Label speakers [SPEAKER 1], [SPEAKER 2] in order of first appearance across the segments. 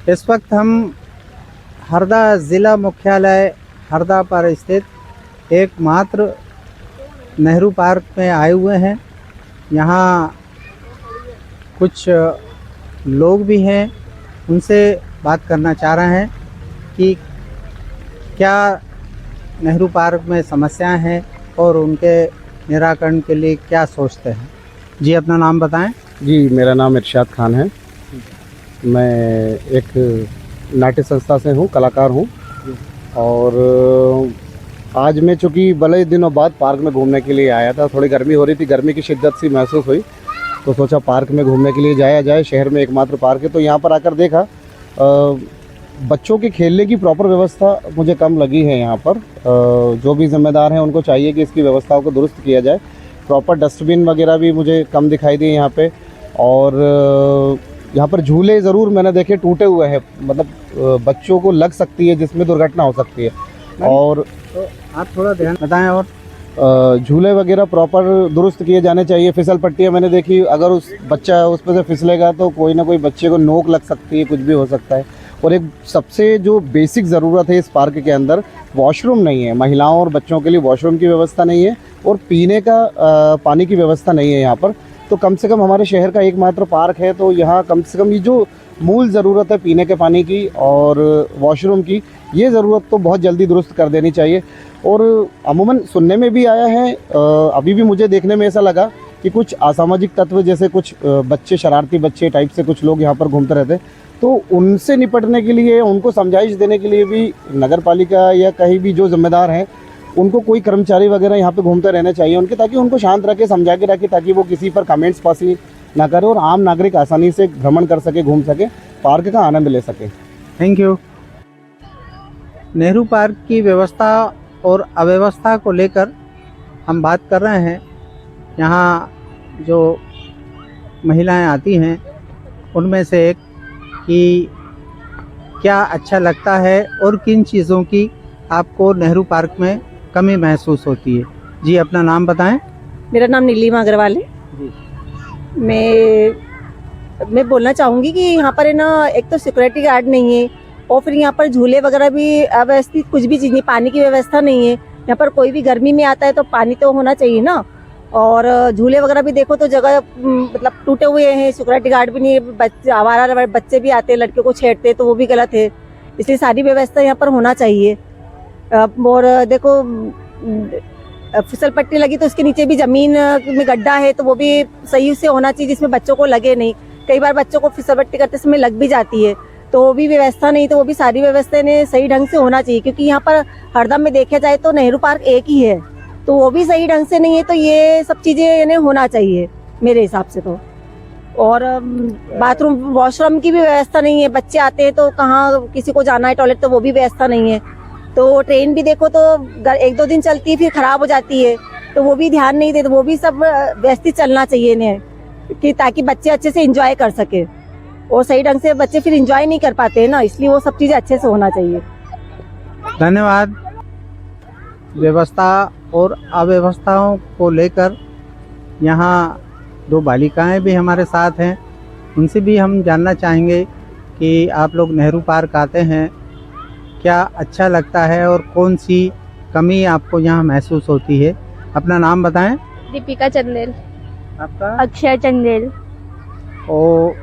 [SPEAKER 1] इस वक्त हम हरदा ज़िला मुख्यालय हरदा पर स्थित एकमात्र नेहरू पार्क में आए हुए हैं। यहाँ कुछ लोग भी हैं, उनसे बात करना चाह रहे हैं कि क्या नेहरू पार्क में समस्याएं हैं और उनके निराकरण के लिए क्या सोचते हैं। जी, अपना नाम बताएं।
[SPEAKER 2] जी, मेरा नाम इरशाद खान है। मैं एक नाट्य संस्था से हूँ, कलाकार हूँ। और आज मैं चूँकि बड़े दिनों बाद पार्क में घूमने के लिए आया था। थोड़ी गर्मी हो रही थी, गर्मी की शिद्दत सी महसूस हुई तो सोचा पार्क में घूमने के लिए जाया जाए। शहर में एकमात्र पार्क है तो यहाँ पर आकर देखा बच्चों के खेलने की प्रॉपर व्यवस्था मुझे कम लगी है यहाँ पर। जो भी जिम्मेदार हैं उनको चाहिए कि इसकी व्यवस्थाओं को दुरुस्त किया जाए। प्रॉपर डस्टबिन वगैरह भी मुझे कम दिखाई दिए यहाँ पे। और यहाँ पर झूले ज़रूर मैंने देखे टूटे हुए हैं, मतलब बच्चों को लग सकती है जिसमें दुर्घटना हो सकती है। और
[SPEAKER 1] तो आप थोड़ा ध्यान बताएं। और
[SPEAKER 2] झूले वगैरह प्रॉपर दुरुस्त किए जाने चाहिए। फिसल पट्टियाँ मैंने देखी, अगर उस बच्चा उस पर से फिसलेगा तो कोई ना कोई बच्चे को नोक लग सकती है, कुछ भी हो सकता है। और एक सबसे जो बेसिक ज़रूरत है इस पार्क के अंदर, वॉशरूम नहीं है। महिलाओं और बच्चों के लिए वॉशरूम की व्यवस्था नहीं है और पीने का पानी की व्यवस्था नहीं है यहाँ पर। तो कम से कम हमारे शहर का एकमात्र पार्क है तो यहाँ कम से कम ये जो मूल ज़रूरत है पीने के पानी की और वॉशरूम की, ये ज़रूरत तो बहुत जल्दी दुरुस्त कर देनी चाहिए। और अमूमन सुनने में भी आया है, अभी भी मुझे देखने में ऐसा लगा कि कुछ असामाजिक तत्व जैसे कुछ बच्चे, शरारती बच्चे टाइप से कुछ लोग यहाँ पर घूमते रहते, तो उनसे निपटने के लिए, उनको समझाइश देने के लिए भी नगर पालिका या कहीं भी जो जिम्मेदार हैं उनको कोई कर्मचारी वगैरह यहाँ पे घूमते रहने चाहिए उनके, ताकि उनको शांत रखे, समझा के रखे, ताकि वो किसी पर कमेंट्स पास ना करे और आम नागरिक आसानी से भ्रमण कर सके, घूम सके, पार्क का आनंद ले सके।
[SPEAKER 1] Thank you. नेहरू पार्क की व्यवस्था और अव्यवस्था को लेकर हम बात कर रहे हैं। यहाँ जो महिलाएं आती हैं उनमें से एक कि क्या अच्छा लगता है और किन चीज़ों की आपको नेहरू पार्क में कमी महसूस होती है। जी, अपना नाम बताएं।
[SPEAKER 3] मेरा नाम नीलिमा अग्रवाल है
[SPEAKER 1] जी।
[SPEAKER 3] मैं बोलना चाहूँगी कि यहाँ पर है ना, एक तो सिक्योरिटी गार्ड नहीं है और फिर यहाँ पर झूले वगैरह भी अव्यवस्थित, कुछ भी चीज़ नहीं, पानी की व्यवस्था नहीं है। यहाँ पर कोई भी गर्मी में आता है तो पानी तो होना चाहिए ना। और झूले वगैरह भी देखो तो जगह मतलब टूटे हुए हैं, सिक्योरिटी गार्ड भी नहीं है, बच्चे, आवारा बच्चे भी आते हैं, लड़कियों को छेड़ते तो वो भी गलत है। इसलिए सारी व्यवस्था यहाँ पर होना चाहिए। और देखो फिसल पट्टी लगी तो उसके नीचे भी ज़मीन में गड्ढा है तो वो भी सही से होना चाहिए जिसमें बच्चों को लगे नहीं। कई बार बच्चों को फिसल पट्टी करते समय लग भी जाती है तो वो भी व्यवस्था नहीं, तो वो भी सारी व्यवस्था ने सही ढंग से होना चाहिए। क्योंकि यहाँ पर हरदम में देखा जाए तो नेहरू पार्क एक ही है तो वो भी सही ढंग से नहीं है, तो ये सब चीज़ें इन्हें होना चाहिए मेरे हिसाब से तो। और बाथरूम, वॉशरूम की भी व्यवस्था नहीं है। बच्चे आते हैं तो कहाँ किसी को जाना है टॉयलेट तो वो भी व्यवस्था नहीं है। तो ट्रेन भी देखो तो 1-2 दिन चलती है फिर ख़राब हो जाती है तो वो भी ध्यान नहीं देते। वो भी सब व्यवस्थित चलना चाहिए इन्हें कि ताकि बच्चे अच्छे से एंजॉय कर सके। और सही ढंग से बच्चे फिर एंजॉय नहीं कर पाते हैं ना, इसलिए वो सब चीज़ें अच्छे से होना चाहिए।
[SPEAKER 1] धन्यवाद। व्यवस्था और अव्यवस्थाओं को लेकर यहाँ 2 बालिकाएं भी हमारे साथ हैं, उनसे भी हम जानना चाहेंगे कि आप लोग नेहरू पार्क आते हैं, क्या अच्छा लगता है और कौन सी कमी आपको यहाँ महसूस होती है। अपना नाम बताएं।
[SPEAKER 4] दीपिका चंदेल।
[SPEAKER 1] आपका?
[SPEAKER 4] अक्षय चंदेल।
[SPEAKER 1] और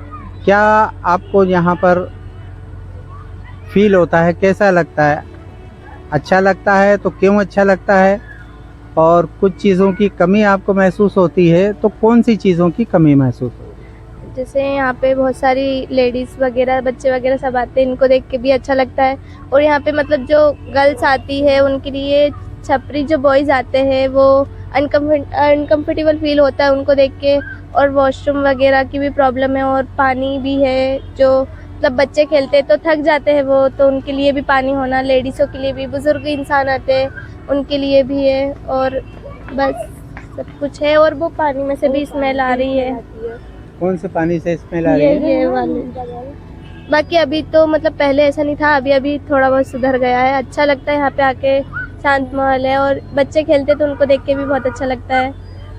[SPEAKER 1] क्या आपको यहाँ पर फील होता है, कैसा लगता है? अच्छा लगता है तो क्यों अच्छा लगता है? और कुछ चीज़ों की कमी आपको महसूस होती है तो कौन सी चीज़ों की कमी महसूस होती है?
[SPEAKER 4] जैसे यहाँ पे बहुत सारी लेडीज़ वगैरह, बच्चे वगैरह सब आते हैं, इनको देख के भी अच्छा लगता है। और यहाँ पे मतलब जो गर्ल्स आती है उनके लिए छपरी जो बॉयज़ आते हैं वो अनकम्फर्टेबल फील होता है उनको देख के। और वॉशरूम वगैरह की भी प्रॉब्लम है और पानी भी है, जो मतलब बच्चे खेलते हैं तो थक जाते हैं वो, तो उनके लिए भी पानी होना, लेडीज़ों के लिए भी, बुज़ुर्ग इंसान आते हैं उनके लिए भी है। और बस सब कुछ है। और वो पानी में से भी स्मेल आ रही है।
[SPEAKER 1] कौन से पानी से स्मेल आ रही है?
[SPEAKER 4] ये वाले। बाकी अभी तो मतलब पहले ऐसा नहीं था, अभी थोड़ा बहुत सुधर गया है। अच्छा लगता है यहाँ पे आके, शांत माहौल है और बच्चे खेलते तो उनको देख के भी बहुत अच्छा लगता है।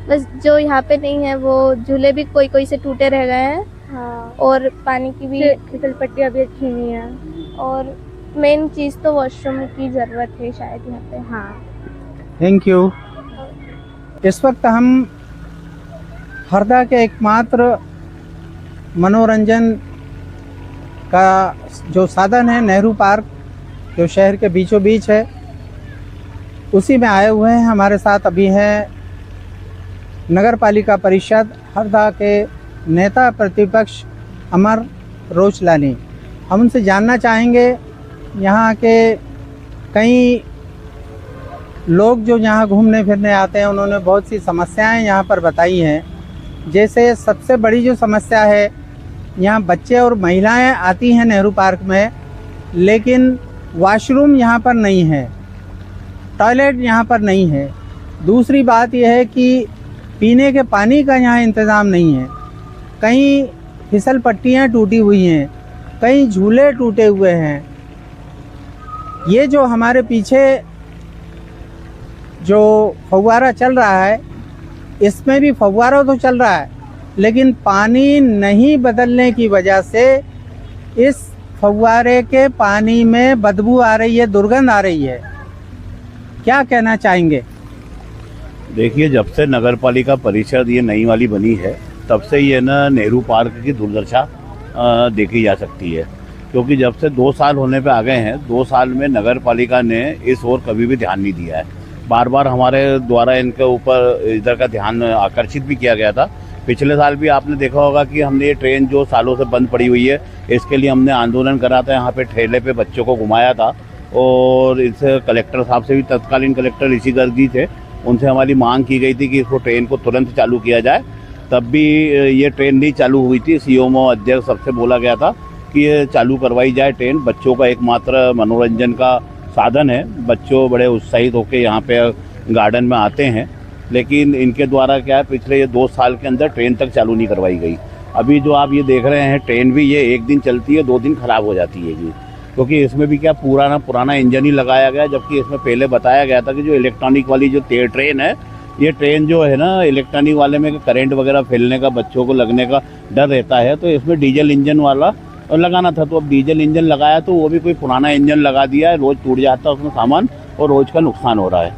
[SPEAKER 4] बस जो यहाँ पे नहीं है वो झूले भी कोई से टूटे रह गए हैं। हाँ। और पानी की भी
[SPEAKER 5] फिसल पट्टियाँ भी अच्छी नहीं है।
[SPEAKER 4] और मेन चीज़ तो वॉशरूम की ज़रूरत है शायद यहाँ पे।
[SPEAKER 5] हाँ,
[SPEAKER 1] थैंक यू। इस वक्त हम हरदा के एकमात्र मनोरंजन का जो साधन है नेहरू पार्क, जो शहर के बीचों बीच है, उसी में आए हुए हैं। हमारे साथ अभी हैं नगर पालिका परिषद हरदा के नेता प्रतिपक्ष अमर रोचलानी। हम उनसे जानना चाहेंगे यहाँ के कई लोग जो यहाँ घूमने फिरने आते हैं, उन्होंने बहुत सी समस्याएं यहाँ पर बताई हैं। जैसे सबसे बड़ी जो समस्या है, यहाँ बच्चे और महिलाएं आती हैं नेहरू पार्क में, लेकिन वॉशरूम यहाँ पर नहीं है, टॉयलेट यहाँ पर नहीं है। दूसरी बात यह है कि पीने के पानी का यहाँ इंतज़ाम नहीं है। कहीं फिसल पट्टियाँ टूटी हुई हैं, कहीं झूले टूटे हुए हैं। ये जो हमारे पीछे जो फव्वारा चल रहा है, इसमें भी फव्वारा तो चल रहा है, लेकिन पानी नहीं बदलने की वजह से इस फव्वारे के पानी में बदबू आ रही है, दुर्गंध आ रही है। क्या कहना चाहेंगे?
[SPEAKER 6] देखिए, जब से नगर पालिका परिषद ये नई वाली बनी है, तब से ये ना नेहरू पार्क की दुर्दशा देखी जा सकती है। क्योंकि जब से 2 साल होने पे आ गए हैं, 2 साल में नगर पालिका ने इस ओर कभी भी ध्यान नहीं दिया है। बार बार हमारे द्वारा इनके ऊपर इधर का ध्यान आकर्षित भी किया गया था। पिछले साल भी आपने देखा होगा कि हमने ये ट्रेन जो सालों से बंद पड़ी हुई है, इसके लिए हमने आंदोलन करा था। यहाँ पे ठेले पे बच्चों को घुमाया था और इस कलेक्टर साहब से भी, तत्कालीन कलेक्टर ऋषि गर्ग जी थे, उनसे हमारी मांग की गई थी कि इसको ट्रेन को तुरंत चालू किया जाए। तब भी ये ट्रेन नहीं चालू हुई थी। सीएमओ अध्यक्ष सबसे बोला गया था कि ये चालू करवाई जाए ट्रेन। बच्चों का एकमात्र मनोरंजन का साधन है। बच्चों बड़े उत्साहित होकर यहाँ पे गार्डन में आते हैं, लेकिन इनके द्वारा क्या है, पिछले ये 2 साल के अंदर ट्रेन तक चालू नहीं करवाई गई। अभी जो आप ये देख रहे हैं ट्रेन भी, ये 1 दिन चलती है, 2 दिन ख़राब हो जाती है जी। क्योंकि इसमें भी क्या पुराना इंजन ही लगाया गया, जबकि इसमें पहले बताया गया था कि जो इलेक्ट्रॉनिक वाली जो ट्रेन है, ये ट्रेन जो है ना, इलेक्ट्रॉनिक वाले में करंट वगैरह फैलने का, बच्चों को लगने का डर रहता है, तो इसमें डीजल इंजन वाला लगाना था। तो अब डीजल इंजन लगाया तो वो भी कोई पुराना इंजन लगा दिया है, रोज़ टूट जाता है उसमें सामान और रोज़ का नुकसान हो रहा है।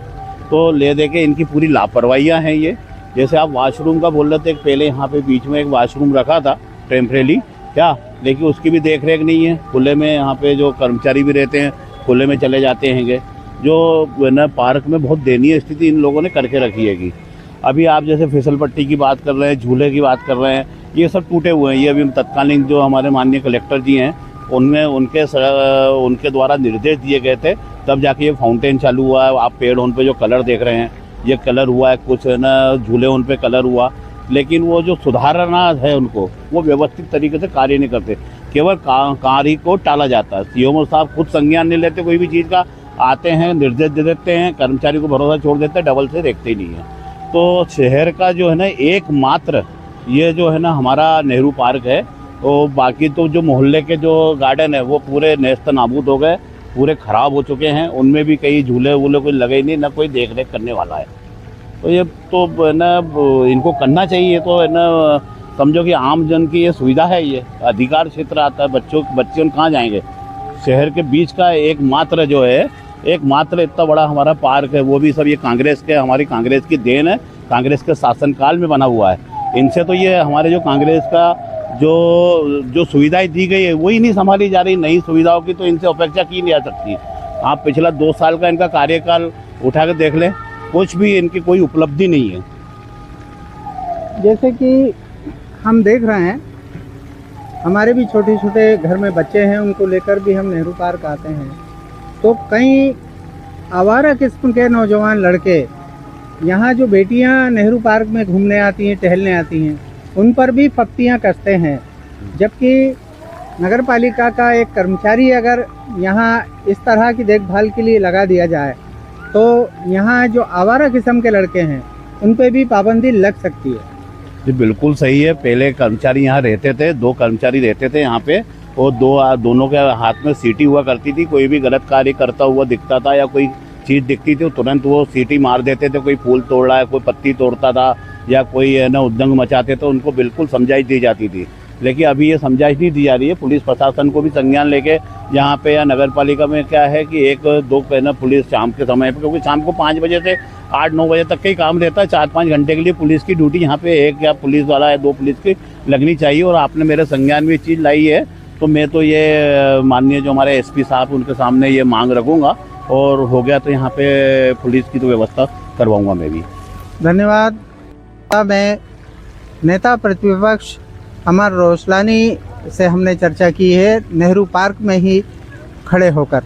[SPEAKER 6] तो ले दे के इनकी पूरी लापरवाहियाँ हैं ये। जैसे आप वॉशरूम का बोल रहे थे, पहले यहाँ पे बीच में एक वॉशरूम रखा था टेम्परेरी, क्या, लेकिन उसकी भी देख रेख नहीं है। खुले में यहाँ पे जो कर्मचारी भी रहते हैं, खुले में चले जाते हैंगे। जो न पार्क में बहुत दयनीय स्थिति इन लोगों ने करके रखी है कि अभी आप जैसे फिसल पट्टी की बात कर रहे हैं, झूले की बात कर रहे हैं, ये सब टूटे हुए हैं। ये अभी तत्कालीन जो हमारे माननीय कलेक्टर जी हैं, उनमें उनके द्वारा निर्देश दिए गए थे, तब जाके ये फाउंटेन चालू हुआ है। आप पेड़ उन पे जो कलर देख रहे हैं, ये कलर हुआ है, कुछ न झूले उन पे कलर हुआ, लेकिन वो जो सुधारना है उनको, वो व्यवस्थित तरीके से कार्य नहीं करते, केवल कार्य को टाला जाता है। सीएमओ साहब खुद संज्ञान नहीं लेते कोई भी चीज़ का, आते हैं निर्देश दे देते हैं, कर्मचारी को भरोसा छोड़ देते हैं, डबल से देखते ही नहीं है। तो शहर का जो है ना एकमात्र ये जो है ना हमारा नेहरू पार्क है, तो बाकी तो जो मोहल्ले के जो गार्डन है वो पूरे नेस्त नाबूद हो गए, पूरे ख़राब हो चुके हैं। उनमें भी कई झूले वूले कोई लगे नहीं, ना कोई देख रेख करने वाला है। तो ये तो ना इनको करना चाहिए। तो है ना, समझो कि आम जन की ये सुविधा है, ये अधिकार क्षेत्र आता है। बच्चे कहाँ जाएंगे? शहर के बीच का एकमात्र जो है, एकमात्र इतना बड़ा हमारा पार्क है, वो भी सब ये कांग्रेस के, हमारी कांग्रेस की देन है, कांग्रेस के शासनकाल में बना हुआ है। इनसे तो ये हमारे जो कांग्रेस का जो सुविधाएं दी गई है वही नहीं संभाली जा रही। नई सुविधाओं की तो इनसे अपेक्षा की नहीं जा सकती। आप पिछला 2 साल का इनका कार्यकाल उठा कर देख लें, कुछ भी इनकी कोई उपलब्धि नहीं है।
[SPEAKER 1] जैसे कि हम देख रहे हैं, हमारे भी छोटे छोटे घर में बच्चे हैं, उनको लेकर भी हम नेहरू पार्क आते हैं, तो कई आवारा किस्म के नौजवान लड़के यहाँ जो बेटियाँ नेहरू पार्क में घूमने आती हैं, टहलने आती हैं, उन पर भी पत्तियाँ कसते हैं। जबकि नगर पालिका का एक कर्मचारी अगर यहाँ इस तरह की देखभाल के लिए लगा दिया जाए, तो यहाँ जो आवारा किस्म के लड़के हैं उन पे भी पाबंदी लग सकती है।
[SPEAKER 6] जी बिल्कुल सही है। पहले कर्मचारी यहाँ रहते थे, 2 कर्मचारी रहते थे यहाँ पे, और दोनों के हाथ में सीटी हुआ करती थी। कोई भी गलत कार्य करता हुआ दिखता था या कोई चीज़ दिखती थी, तुरंत वो सीटी मार देते थे। कोई फूल तोड़ रहा है, कोई पत्ती तोड़ता था या कोई है ना उद्दंग मचाते, तो उनको बिल्कुल समझाई दी जाती थी। लेकिन अभी ये समझाइश नहीं दी जा रही है। पुलिस प्रशासन को भी संज्ञान लेके यहाँ पे या नगर पालिका में क्या है कि एक दो पहले पुलिस शाम के समय पे, क्योंकि शाम को 5 बजे से 8-9 बजे तक का ही काम रहता है, 4-5 घंटे के लिए पुलिस की ड्यूटी यहाँ पे एक या पुलिस वाला या 2 पुलिस की लगनी चाहिए। और आपने मेरे संज्ञान में ये चीज़ लाई है, तो मैं तो ये माननीय जो हमारे एसपी साहब उनके सामने ये मांग रखूँगा, और हो गया तो यहाँ पे पुलिस की तो व्यवस्था करवाऊँगा मैं भी।
[SPEAKER 1] धन्यवाद। मैं नेता प्रतिपक्ष अमर रोसलानी से हमने चर्चा की है नेहरू पार्क में ही खड़े होकर।